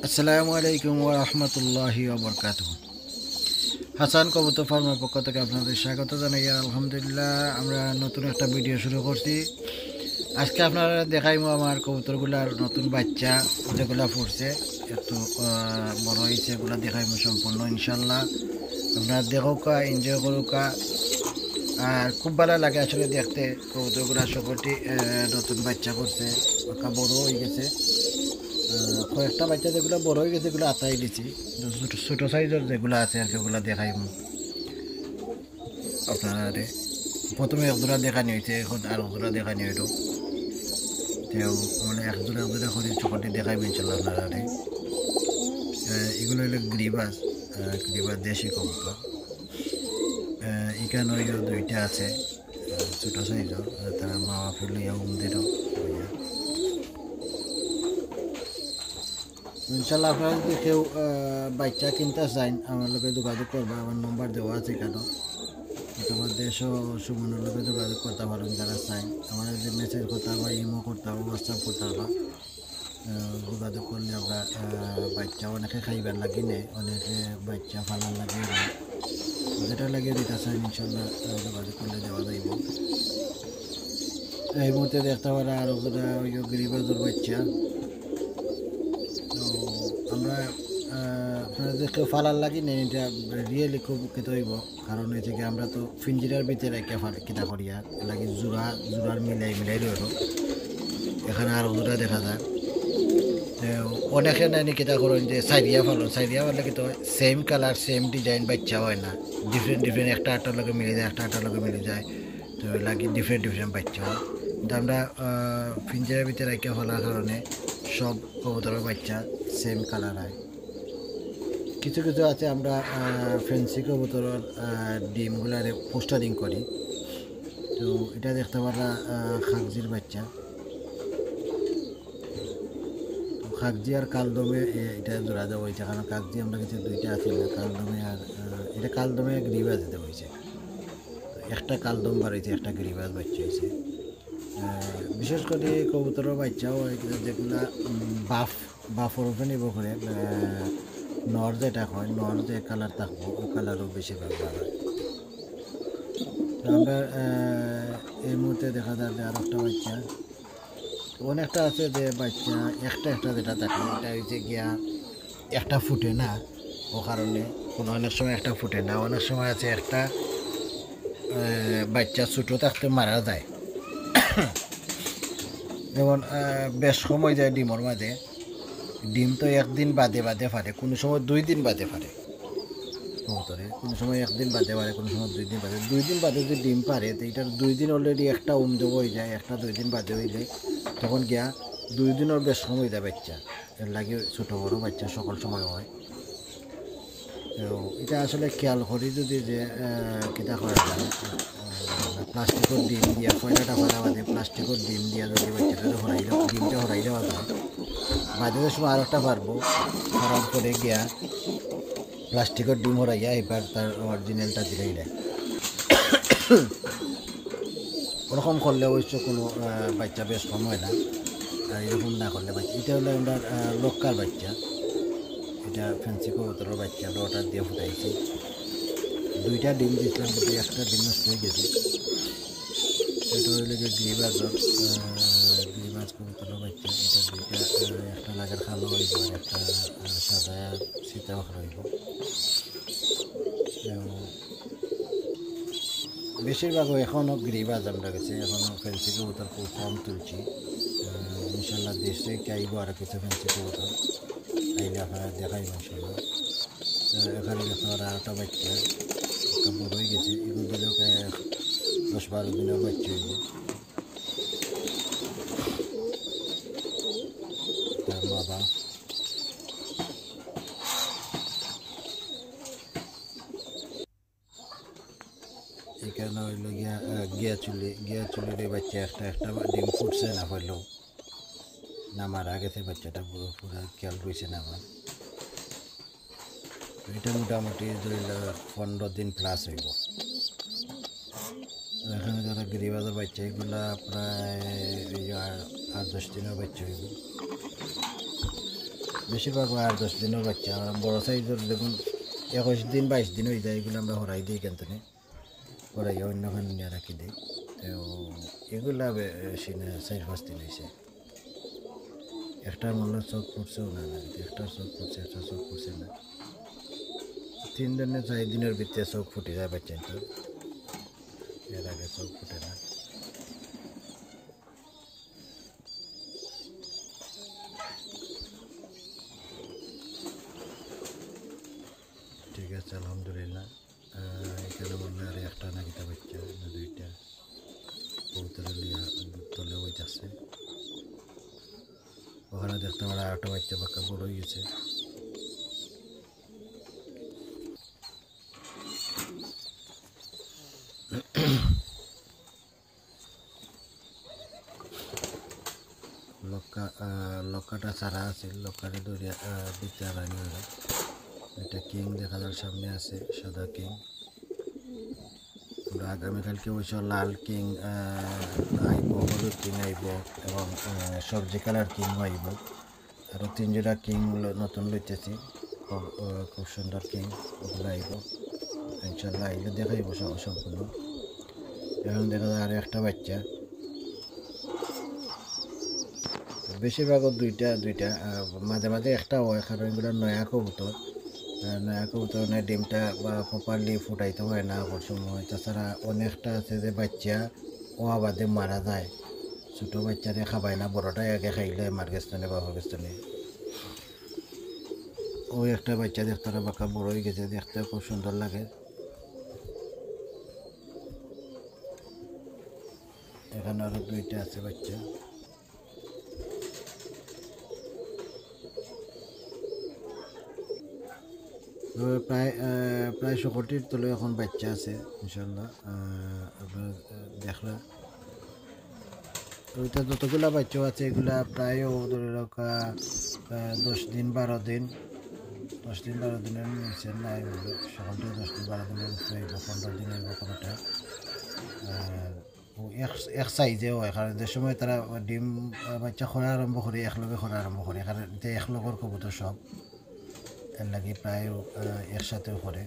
আসসালামু আলাইকুম ওয়া রাহমাতুল্লাহি ওয়া বারাকাতুহু। হাসান কবুতর ফার্মের পক্ষ থেকে আপনাদের স্বাগত জানাই। আলহামদুলিল্লাহ, আমরা নতুন একটা ভিডিও শুরু করছি। আজকে আপনারা দেখাইমু আমার কবুতরগুলার নতুন বাচ্চা যেগুলা ফুটছে, একটু বড় হয়েছে, এগুলা দেখাইমু সম্পূর্ণ ইনশাল্লাহ। আপনারা দেখোকা, এনজয় করুকা। আর খুব ভালো লাগে আসলে দেখতে কবুতরগুলা সকলটি নতুন বাচ্চা করছে, বড় হয়ে গেছে। কয়েকটা বাচ্চা যেগুলো বড় হয়ে গেছে এগুলো আতাই দিচ্ছি, ছোটো সাইজের যেগুলো আছে আর কি ওগুলো দেখাই আপনারা। প্রথমে একজোড়া দেখানি হয়েছে, এখন আর একজোড়া দেখানি হইল, মানে একজোড়া করে চোখটি দেখাইব ইনশাল্লাহ আপনারা। এগুলো হলো গ্রিবাস, গ্রিবাস দেশি কবুতর। এখানে দুইটা আছে ছোটো সাইজের, তারা মা বাপের লইয়া উমদেরও। ইনশাল্লাহ আপনারা যদি কেউ বাচ্চা কিনতে চান আমার লোকে যোগাযোগ করবা, আমার নম্বর দেওয়া আছে কেন। তোমার দেশও সুমনের লোকে যোগাযোগ করতে পারেন যারা চাই। আমার যে মেসেজ করতে হবে, ইমো করতে হবে, হোয়াটসঅ্যাপ করতে হবে। যোগাযোগ করলে আমরা বাচ্চা অনেকে খাইবার লাগি নেই, অনেকে বাচ্চা ফালার লাগিয়ে নেই, যেটা লাগিয়ে দিতে চাই ইনশাল্লাহ যোগাযোগ করলে দেওয়া যাইব। এই মুহূর্তে দেখতে পারা আর গিরিবাজের বাচ্চা। তো আমরা আপনাদের কেউ ফালার লাগি নেই, এটা রিয়েলি খুব খেতে হইব। কারণ হয়েছে কি আমরা তো ফিঞ্জিরার ভিতরে একটা কিতা করিয়া লাগে জোড়ার মিলাই রইল। এখানে আর জোড়া দেখা যায়। অনেকে নাইনি কিতা করেন যে সাইডিয়া ফালে কিন্তু সেম কালার সেম ডিজাইন বাচ্চা হয় না, ডিফারেন্ট একটা আটার লগে মিলে যায়, একটা আটার লগে মিলে যায়। তো লাগে ডিফারেন্ট বাচ্চা হয়। কিন্তু আমরা ফিঞ্জিরার ভিতরে একটা ফলার কারণে সব কবুতরের বাচ্চা সেম কালার হয়। কিছু আছে আমরা ফেন্সি কবুতরের ডিমগুলারে পোস্টারিং করি। তো এটা দেখতে পারা খাগজির বাচ্চা। তো খাগজি আর কালদমে এটা জোড়া দেওয়া হয়েছে, কারণ কাগজি আমরা কিছু দুইটা আছে না, কালদমে আর এটা কালদমে গ্রিবাজ দেওয়া হয়েছে। একটা কালদম বাড়িয়েছে, একটা গ্রিবাজ বাচ্চা হয়েছে। বিশেষ করে কবুতরের বাচ্চাও যেগুলা বাফর উপরে নির্ভর করে নর যেটা হয়, নর যে কালার থাকবো ও কালারও বেশিরভাগ ভালো হয়। তো আমরা এই মুহূর্তে দেখা যাবে আর একটা বাচ্চা, অনেকটা আছে যে বাচ্চা একটা যেটা থাকে এটা হচ্ছে গিয়া একটা ফুটে না, ও কারণে অনেক সময় একটা ফুটে না, অনেক সময় আছে একটা বাচ্চা ছোটো থাকতে মারা যায়। যেমন বেশ সময় যায় ডিমর মাঝে, ডিম তো একদিন বাদে ফাটে, কোনো সময় 2 দিন বাদে ফাটে কবুতরে, কোনো সময় একদিন বাদে পারে, কোনো সময় 2 দিন বাদে। 2 দিন বাদে যদি ডিম পারে তো এটার 2 দিন অলরেডি একটা উমদেব হয়ে যায়, একটা 2 দিন বাদে হয়ে যায়, তখন গিয়া 2 দিনের বেশ সময় যায় বাচ্চা। এর লাগে ছোটো বড়ো বাচ্চা সকল সময় হয়। তো এটা আসলে খেয়াল করি যদি যে কিতা করা যায়, প্লাস্টিকের ডিম দিয়া ফয়লাটা ফেলা বাদে প্লাস্টিকের ডিম দিয়া যদি বাচ্চাটা ডিমটা হরাই দেওয়া যায়, বাজারের সময় আর একটা পারবো খারাপ করে গিয়া প্লাস্টিকের ডিম হরাইয়া এবার তার অরিজিনালটা দিলেই দেয়। ওরকম করলে অবশ্য কোনো বাচ্চা বেশ কম হয় না। আর এরকম না করলে বাচ্চা, এটা হলো আমরা লোকাল বাচ্চা, এটা ফ্যান্সি কবুতরের বাচ্চা আমরা অর্ডার দিয়ে ফুটাইছি। 2টা ডিম দিয়েছিলাম, কিন্তু একটা ডিম নষ্ট হয়ে গেছে। এটা হইলে গ্রিবাজ কবুতরের বাচ্চা, এটা 2টা, একটা লাগার খালো হইব আর একটা সাদা সীতা পাখা হইব। বেশিরভাগও এখনও গ্রিবাজ আমরা গেছে, এখনও ফেন্সি কবুতর খুব কম তুলছি। ইনশাল্লাহ দেশ থেকে আইব আর কিছু ফেন্সি কবুতর আইলে আপনারা দেখাইব ইনশাল্লাহ। এখানে দেখতে পারা আরেকটা বাচ্চা, একটা বড় হয়ে গেছে, এগুলো দিলে 10-12 দিনের বাচ্চা হইব। তার বাবা এখানে হইল গিয়া চুলির বাচ্চা একটা ডিম ফুটছে না হইলেও, না মারা গেছে বাচ্চাটা, পুরো খেয়াল রয়েছে না আমার। এটা মোটামুটি ধরে 15 দিন প্লাস হইব। এখানে যারা গিরিবাজের বাচ্চা এগুলা প্রায় 8-10 দিনের বাচ্চা হইব। বেশিরভাগ 8-10 দিনের বাচ্চা। আর বড় সাইজের দেখুন 21 দিন 22 দিন হয়ে যায়, এগুলো আমরা হরাই দিই কেন হরাই অন্যখানে নিয়ে রাখি দিই। তো এগুলা বেশি না, 4-5 দিন হয়েছে। একটা মনে চোখ ফুটছেও না, একটার চোখ ফুটছে, একটা চোখ ফুটছে না। 3 দিনে 4 দিনের ভিতরে চোখ ফুটে যায় বাচ্চা, তো এর আগে চোখ ফুটে না। ঠিক আছে, আলহামদুলিল্লাহ। এখানে বললে আর একটা না কিতা বাচ্চা না দুইটা কবুতরে লিয়া তলে ওই যাচ্ছে। ওখানে দেখতে পারা আরেকটা বাচ্চা পাক্কা বড় হয়ে গেছে। লক্কাটা ছাড়া আছে, লক্কাটা ধরিয়া দিতে আনি ওরা। এটা কিং দেখা যার সামনে আছে, সাদা কিং। আমরা আগামীকালকে অবশ্য লাল কিং আইব, হলুদ কিং আইব এবং সবজি কালার কিং আইব। আরও 3 জোড়া কিং নতুন লইতেছি, খুব সুন্দর কিং, ওগুলো আইব ইনশাল্লাহ। আইলে দেখাইব সবগুলো। এখন দেখা যায় আরও একটা বাচ্চা, বেশিরভাগও দুইটা দুইটা, মাঝে মাঝে একটা হয়, কারণ এগুলো নয়া কবুতর। নয়া কবুতর ডিমটা বা প্রপারলি ফুটাইতে হয় না ওর সময়। তাছাড়া অনেকটা আছে যে বাচ্চা ও আবাদে মারা যায়, ছোটো বাচ্চারে খাবায় না, বড়টাই আগে খাইলে মার্গেস্তানে বা পাকিস্তানে। ওই একটা বাচ্চা দেখতে বাঁকা বড় হয়ে গেছে, দেখতে খুব সুন্দর লাগে। এখানে আরো দুইটা আছে বাচ্চা। প্রায় প্রায় 100টির তলে এখন বাচ্চা আছে ইনশাল্লাহ। আপনার দেখলা ওইটা যতগুলা বাচ্চা আছে এগুলা প্রায় ধরে রাখা 10 দিন 12 দিন, 10 দিন 12 দিনের নিচে নাই হইল। সকলটা 10 দিন 12 দিনের উপরে হইব, 15 দিন হইব কোনোটা। ও এক সাইজে হয়, কারণ যে সময় তারা ডিম বাচ্চা খোলা আরম্ভ করে একলগে খোলা আরম্ভ করে, কারণ এক লগর কবুতর সব এর লাগে প্রায় একসাথেও করে।